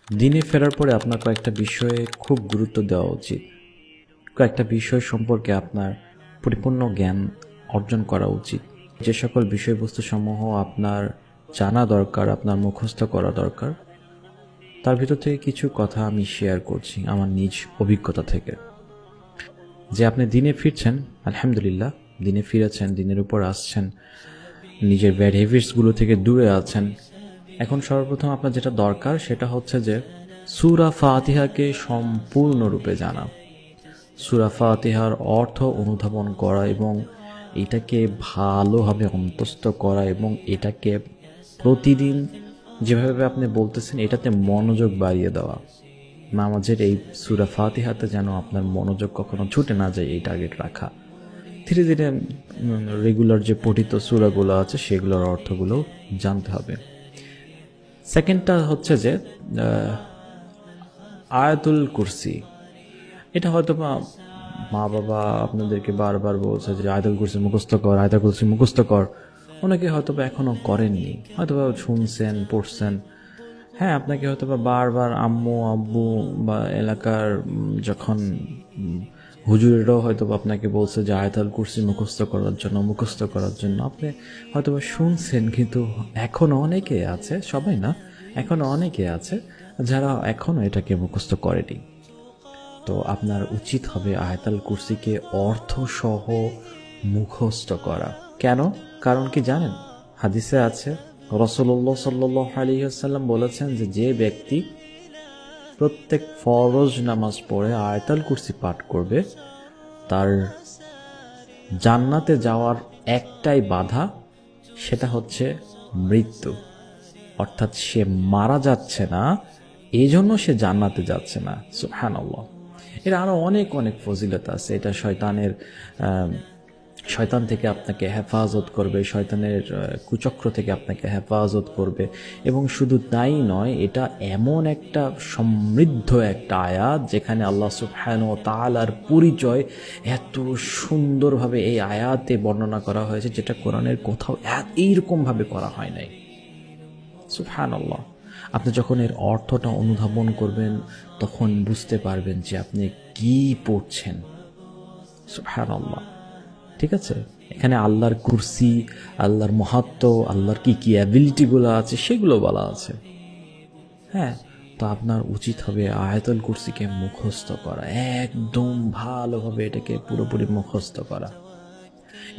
দিনে ফেরার পরে আপনার কয়েকটা বিষয়ে খুব গুরুত্ব দেওয়া উচিত। কয়েকটা বিষয় সম্পর্কে আপনার পরিপূর্ণ জ্ঞান অর্জন করা উচিত। যে সকল বিষয়বস্তুসমূহ আপনার জানা দরকার, আপনার মুখস্থ করা দরকার, তার ভিতর থেকে কিছু কথা আমি শেয়ার করছি আমার নিজ অভিজ্ঞতা থেকে। যে আপনি দিনে ফিরছেন, আলহামদুলিল্লাহ, দিনে ফিরেছেন, দিনের উপর আসছেন, নিজের ব্যাড হ্যাবিটসগুলো থেকে দূরে আছেন। এখন সর্বপ্রথম আপনার যেটা দরকার সেটা হচ্ছে যে সূরা ফাতিহাকে সম্পূর্ণরূপে জানা, সূরা ফাতিহার অর্থ অনুধাবন করা এবং এটাকে ভালোভাবে অন্তস্থ করা এবং এটাকে প্রতিদিন যেভাবে আপনি বলতেছেন এটাতে মনোযোগ বাড়িয়ে দেওয়া। নামাজের এই সূরা ফাতিহাতে যেন আপনার মনোযোগ কখনো ছুটে না যায়, এই টার্গেট রাখা। ধীরে ধীরে রেগুলার যে পঠিত সূরাগুলো আছে সেগুলোর অর্থগুলো জানতে হবে। সেকেন্ডটা হচ্ছে যে আয়াতুল কুরসি। এটা হয়তো মা বাবা আপনাদেরকে বারবার বলছে যে আয়াতুল কুরসি মুখস্থ কর, আয়াতুল কুরসি মুখস্থ কর। অনেকে হয়তো এখনও করেননি, হয়তো শুনছেন, পড়ছেন। হ্যাঁ, আপনাকে হয়তো বারবার আম্মু আব্বু বা এলাকার যখন হুজুরেরাও হয়তো আপনাকে বলছে যে আয়াতুল কুরসি মুখস্থ করার জন্য আপনি হয়তো শুনছেন, কিন্তু এখনও অনেকে আছে, সবাই না, এখনও অনেকে আছে যারা এখনও এটাকে মুখস্থ করেনি। তো আপনার উচিত হবে আয়াতুল কুরসিকে অর্থসহ মুখস্থ করা। কেন? কারণ কি জানেন? হাদিসে আছে, রাসূলুল্লাহ সাল্লাল্লাহু আলাইহি ওয়াসাল্লাম বলেছেন যে যে ব্যক্তি প্রত্যেক ফরজ নামাজ পড়ে আয়াতুল কুরসি পাঠ করবে, তার জান্নাতে যাওয়ার একটাই বাধা, সেটা হচ্ছে মৃত্যু। অর্থাৎ সে মারা যাচ্ছে না, এই জন্য সে জান্নাতে যাচ্ছে না। সুবহানাল্লাহ। এর আরও অনেক অনেক ফজিলত আছে। এটা শয়তান থেকে আপনাকে হেফাজত করবে, শয়তানের কুচক্র থেকে আপনাকে হেফাজত করবে। এবং শুধু তাই নয়, এটা এমন একটা সমৃদ্ধ একটা আয়াত যেখানে আল্লাহ সুবহানাহু ওয়া তাআলার পরিচয় এত সুন্দরভাবে এই আয়াতে বর্ণনা করা হয়েছে, যেটা কোরআনের কোথাও এইরকমভাবে করা হয় নাই। সুবহানাল্লাহ। আপনি যখন এর অর্থটা অনুধাবন করবেন তখন বুঝতে পারবেন যে আপনি কি পড়ছেন। সুবহানাল্লাহ। ঠিক আছে, এখানে আল্লাহর কুরসি, আল্লাহর মাহাত্ম্য, আল্লাহর কি কি অ্যাবিলিটিগুলো আছে সেগুলো বলা আছে। হ্যাঁ, তো আপনার উচিত হবে আয়াতুল কুরসিকে মুখস্থ করা, একদম ভালোভাবে এটাকে পুরোপুরি মুখস্থ করা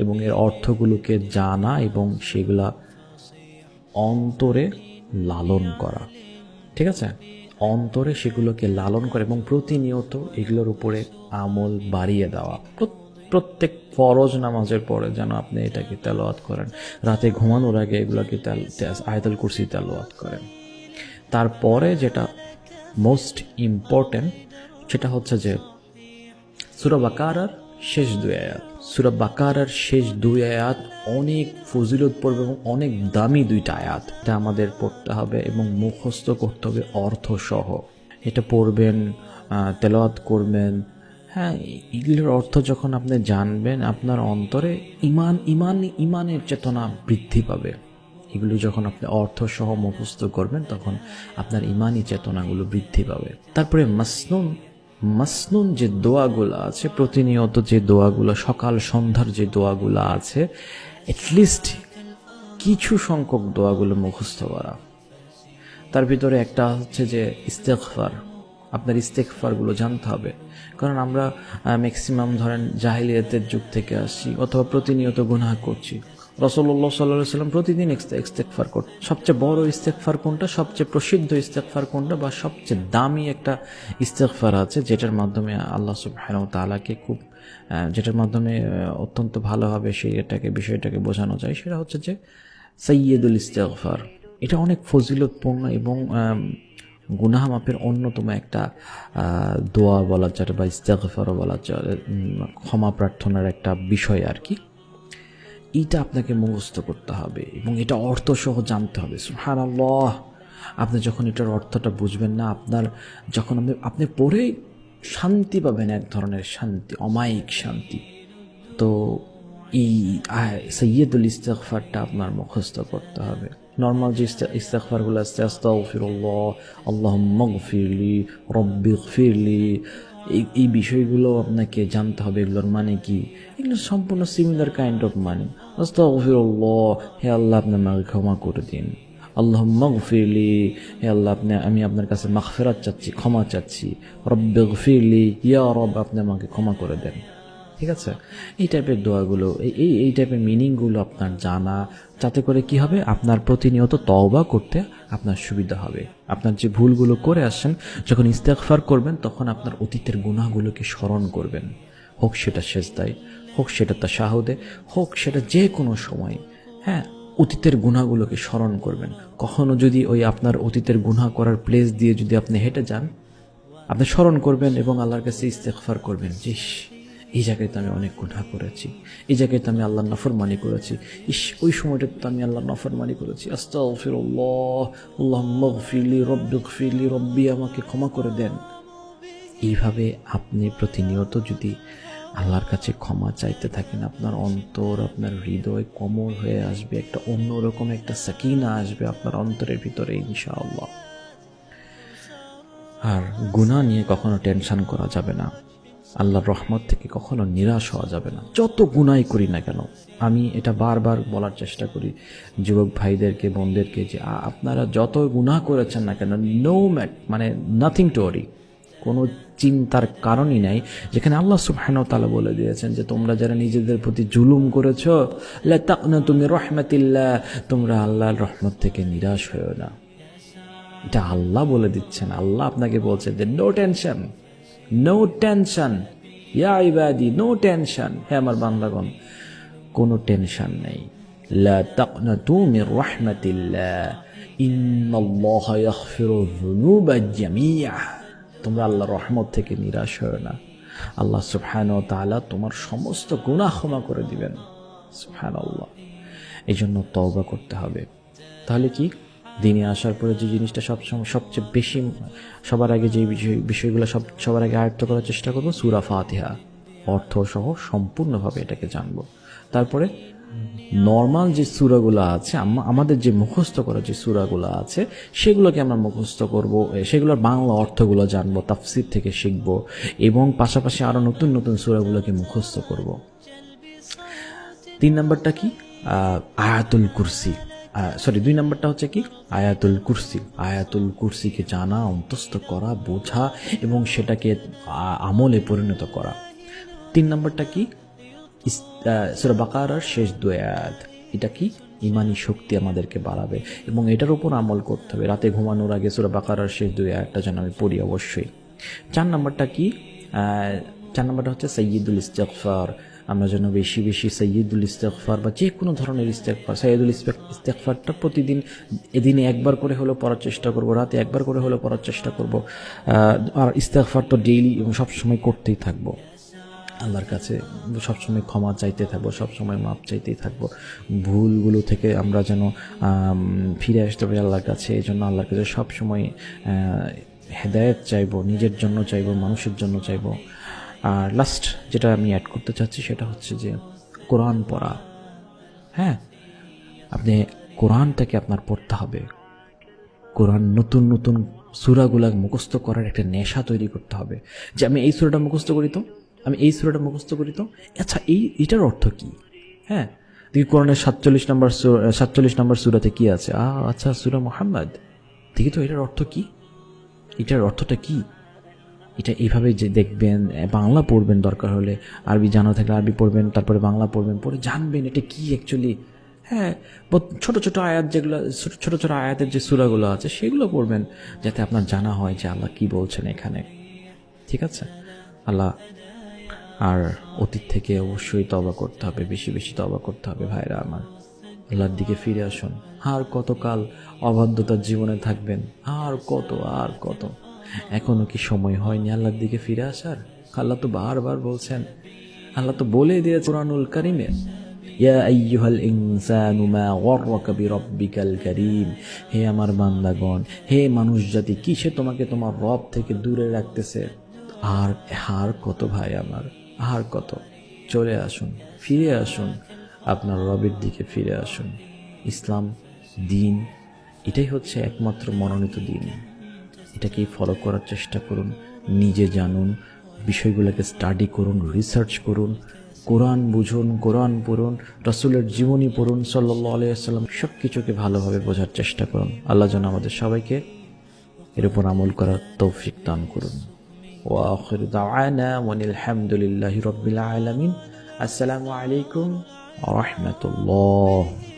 এবং এর অর্থগুলোকে জানা এবং সেগুলা অন্তরে লালন করা। ঠিক আছে, অন্তরে সেগুলোকে লালন করে এবং প্রতিনিয়ত এগুলোর উপরে আমল বাড়িয়ে দেওয়া। প্রত্যেক ফরজ নামাজের পরে যেন আপনি এটাকে তেলাওয়াত করেন, রাতে ঘুমানোর আগে এগুলোকে আয়াতুল কুরসি তেলাওয়াত করেন। তারপরে যেটা মোস্ট ইম্পর্টেন্ট সেটা হচ্ছে যে সূরা বাকারার শেষ দুই আয়াত। সূরা বাকারার শেষ দুই আয়াত অনেক ফজিলতপূর্ণ এবং অনেক দামি দুইটা আয়াত। এটা আমাদের পড়তে হবে এবং মুখস্থ করতে হবে অর্থসহ। এটা পড়বেন, তেলাওয়াত করবেন। হ্যাঁ, এগুলোর অর্থ যখন আপনি জানবেন, আপনার অন্তরে ইমানের চেতনা বৃদ্ধি পাবে। এগুলো যখন আপনি অর্থসহ মুখস্থ করবেন তখন আপনার ইমানি চেতনাগুলো বৃদ্ধি পাবে। তারপরে মাসনুন যে দোয়াগুলো আছে, প্রতিনিয়ত যে দোয়াগুলো, সকাল সন্ধ্যার যে দোয়াগুলো আছে, অ্যাটলিস্ট কিছু সংখ্যক দোয়াগুলো মুখস্থ করা। তার ভিতরে একটা হচ্ছে যে ইস্তেগফার। আপনার ইস্তেগফারগুলো জানতে হবে, কারণ আমরা ম্যাক্সিমাম ধরেন জাহিলিয়াতের যুগ থেকে আসছি অথবা প্রতিনিয়ত গুনাহ করছি। রাসূলুল্লাহ সাল্লাল্লাহু আলাইহি ওয়াসাল্লাম প্রতিদিন ইস্তেগফার করতেন। সবচেয়ে বড় ইস্তেগফার কোনটা, সবচেয়ে প্রসিদ্ধ ইস্তেগফার কোনটা, বা সবচেয়ে দামি একটা ইস্তেগফার আছে যেটার মাধ্যমে আল্লাহ সুবহানাহু ওয়া তাআলাকে যেটার মাধ্যমে অত্যন্ত ভালোভাবে বিষয়টাকে বোঝানো যায়, সেটা হচ্ছে যে সাইয়্যিদুল ইস্তেগফার। এটা অনেক ফজিলতপূর্ণ এবং গুনাহ মাপের অন্যতম একটা দোয়া বলা যায়, বা ইস্তেগফারও বলা যায়, ক্ষমা প্রার্থনার একটা বিষয় আর কি। এইটা আপনাকে মুখস্থ করতে হবে এবং এটা অর্থসহ জানতে হবে। সুবহানাল্লাহ। আপনি যখন এটার অর্থটা বুঝবেন না, যখন আপনি পড়ে শান্তি পাবেন, এক ধরনের শান্তি, অমায়িক শান্তি। তো এই সাইয়্যিদুল ইস্তেগফারটা আপনার মুখস্থ করতে হবে। নর্মাল যে ইস্তেগফারগুলো আছে, আস্তাগফিরুল্লাহ, আল্লাহুম্মা গফিরলি, রব্বিগফিরলি, এই বিষয়গুলো আপনাকে জানতে হবে এগুলোর মানে কি। এগুলো সম্পূর্ণ সিমিলার কাইন্ড অফ মানে। আস্তাগফিরুল্লাহ, হে আল্লাহ আপনি আমাকে ক্ষমা করে দিন। আল্লাহুম্মা গফিরলি, হে আল্লাহ আমি আপনার কাছে মাগফিরাত চাচ্ছি, ক্ষমা চাচ্ছি। রব্বিগফিরলি, ইয়া রব আপনি আমাকে ক্ষমা করে দেন। ঠিক আছে, এই টাইপের দোয়াগুলো, এই টাইপের মিনিংগুলো আপনার জানা, যাতে করে কি হবে, আপনার প্রতিনিয়ত তওবা করতে আপনার সুবিধা হবে। আপনার যে ভুলগুলো করে আসছেন, যখন ইস্তেগফার করবেন তখন আপনার অতীতের গুনাহগুলোকে স্মরণ করবেন, হোক সেটা সেজদায়, হোক সেটা তাশাহুদে, হোক সেটা যে কোনো সময়। হ্যাঁ, অতীতের গুনাহগুলোকে স্মরণ করবেন। কখনো যদি ওই আপনার অতীতের গুনাহ করার প্লেস দিয়ে যদি আপনি হেঁটে যান, আপনি স্মরণ করবেন এবং আল্লাহর কাছে ইস্তেগফার করবেন, ইস এই জায়গায় তো আমি অনেক গুনাহ করেছি, এই জায়গায় তো আমি আল্লাহর নাফরমানি করেছি, ইস ওই সময়টাতে তো আমি আল্লাহর নাফরমানি করেছি। আস্তাগফিরুল্লাহ, আল্লাহুম্মা গফিরলি, রব্বিগফিরলি, রব্বি আমাকে ক্ষমা করে দেন। এইভাবে আপনি প্রতিনিয়ত যদি আল্লাহর কাছে ক্ষমা চাইতে থাকেন, আপনার অন্তর, আপনার হৃদয় কোমল হয়ে আসবে, একটা অন্যরকম একটা সাকিনা আসবে আপনার অন্তরের ভিতরে ইনশাআল্লাহ। আর গুনাহ নিয়ে কখনো টেনশন করা যাবে না, আল্লাহর রহমত থেকে কখনো নিরাশ হওয়া যাবে না, যত গুনাহই করি না কেন। আমি এটা বারবার বলার চেষ্টা করি যুবক ভাইদেরকে, বোনদেরকে, যে আপনারা যত গুনাহ করেছেন না কেন, নো মানে নাথিং টু ওয়ারি, কোনো চিন্তার কারণই নাই। যেখানে আল্লাহ সুবহানাহু ওয়া তাআলা বলে দিয়েছেন যে তোমরা যারা নিজেদের প্রতি জুলুম করেছো, লা তাকনাতু মির রাহমাতিল্লাহ, তোমরা আল্লাহর রহমত থেকে নিরাশ হয়ো না। এটা আল্লাহ বলে দিচ্ছেন, আল্লাহ আপনাকে বলছেন যে নো টেনশন, নো টেনশন ইয়া ইবাদি, নো টেনশন, হে আমার বান্দাগণ, কোনো টেনশন নেই। লা তাকনাতু মির রাহমাতিল্লাহ, ইন্নাল্লাহা ইয়াগফিরু যুনুবা জামিআ, তোমরা আল্লাহর রহমত থেকে নিরাশ হয়ো না। আল্লাহ সুবহানাহু ওয়া তাআলা তোমার সমস্ত গুনাহ ক্ষমা করে দিবেন। সুবহানাল্লাহ। এই জন্য তওবা করতে হবে। তাহলে কি, দিনে আসার পরে যে জিনিসটা সবচেয়ে বেশি, সবার আগে যে বিষয়গুলো সবার আগে আয়ত্ত করার চেষ্টা করবো, সূরা ফাতিহা অর্থ সহ সম্পূর্ণভাবে এটাকে জানবো। তারপরে নর্মাল যে সূরাগুলো আছে, আমাদের যে মুখস্থ করা যে সূরাগুলো আছে, সেগুলোকে আমরা মুখস্থ করব, সেগুলোর বাংলা অর্থগুলো জানবো, তাফসীর থেকে শিখবো, এবং পাশাপাশি আরো নতুন নতুন সূরাগুলোকে মুখস্থ করব। 3 নাম্বারটা কি, আয়াতুল কুরসি, 2 নাম্বারটা হচ্ছে কি, আয়াতুল কুরসি। আয়াতুল কুরসিকে জানা, অন্তস্থ করা, বোঝা এবং সেটাকে আমলে পরিণত করা। 3 নাম্বারটা কি, সূরা বাকারার শেষ 2 আয়াত। এটা কি, ইমানি শক্তি আমাদেরকে বাড়াবে এবং এটার উপর আমল করতে হবে। রাতে ঘুমানোর আগে সূরা বাকারার শেষ 2 আয়াতটা যেন আমি পড়ি অবশ্যই। 4 নাম্বারটা কি, 4 নাম্বারটা হচ্ছে সাইয়্যিদুল ইস্তিগফার। আমরা যেন বেশি বেশি সাইয়্যিদুল ইস্তিগফার বা যে কোনো ধরনের ইস্তিগফার, সাইয়্যিদুল ইস্তিগফারটা প্রতিদিন এদিনে একবার করে হলেও পড়ার চেষ্টা করব, রাতে একবার করে হলেও পড়ার চেষ্টা করব। আর ইস্তিগফার তো ডেইলি এবং সবসময় করতেই থাকবো। আল্লাহর কাছে সবসময় ক্ষমা চাইতে থাকবো, সবসময় মাপ চাইতেই থাকবো। ভুলগুলো থেকে আমরা যেন ফিরে আসতে পারি আল্লাহর কাছে। এই জন্য আল্লাহর কাছে সবসময় হেদায়েত চাইবো, নিজের জন্য চাইবো, মানুষের জন্য চাইবো। আর লাস্ট যেটা আমি অ্যাড করতে চাচ্ছি সেটা হচ্ছে যে কোরআন পড়া। হ্যাঁ, আপনি কোরআনটাকে আপনার পড়তে হবে। কোরআন নতুন নতুন সূরাগুলা মুখস্থ করার একটা নেশা তৈরি করতে হবে, যে আমি এই সূরাটা মুখস্থ করি তো, আমি এই সূরাটা মুখস্থ করি তো, আচ্ছা এটার অর্থ কি। হ্যাঁ, দেখি কোরআনের 47 নম্বর সূরাতে কি আছে, আচ্ছা সূরা মুহাম্মদ, দেখি তো এটার অর্থ কি, এটার অর্থটা কি। এটা এইভাবে যে দেখবেন, বাংলা পড়বেন, দরকার হলে আরবি জানা থাকলে আরবি পড়বেন, তারপরে বাংলা পড়বেন, পড়ে জানবেন এটা কি অ্যাকচুয়ালি। হ্যাঁ, ছোট ছোট আয়াত, যেগুলো ছোট ছোট আয়াতের যে সূরাগুলো আছে সেগুলো পড়বেন, যাতে আপনার জানা হয় যে আল্লাহ কি বলছেন এখানে। ঠিক আছে, আল্লাহ, আর অতীত থেকে অবশ্যই তওবা করতে হবে, বেশি বেশি তওবা করতে হবে ভাইরা আমার। আল্লাহর দিকে ফিরে আসুন। আর কতকাল অবাধ্যতার জীবনে থাকবেন, আর কত। এখনো কি সময় হয়নি আল্লাহর দিকে ফিরে আসার? আল্লাহ তো বারবার বলছেন, আল্লাহ তো বলে দিয়েছে কুরআনুল কারীমে, ইয়া আইয়ুহাল ইনসানু মা গররাকা বিরাব্বিকাল কারীম, হে আমার বান্দাগণ, হে মানুষ জাতি, কিসে তোমাকে তোমার রব থেকে দূরে রাখতেছে। আর কত ভাই আমার, আর কত। চলে আসুন, ফিরে আসুন, আপনার রবের দিকে ফিরে আসুন। ইসলাম দিন, এটাই হচ্ছে একমাত্র মনোনীত দিন। এটাকেই ফলো করার চেষ্টা করুন, নিজে জানুন, বিষয়গুলোকে স্টাডি করুন, রিসার্চ করুন, কোরআন বুঝুন, কোরআন পড়ুন, রাসূলের জীবনী পড়ুন সাল্লাল্লাহু আলাইহি ওয়াসাল্লাম, সব কিছুকে ভালোভাবে বোঝার চেষ্টা করুন। আল্লাহ যেন আমাদের সবাইকে এর উপর আমল করার তৌফিক দান করুন। ওয়া আখিরু দাওয়ানা ওয়ানিল হামদুলিল্লাহি রাব্বিল আলামিন। আসসালামু আলাইকুম ওয়া রাহমাতুল্লাহ।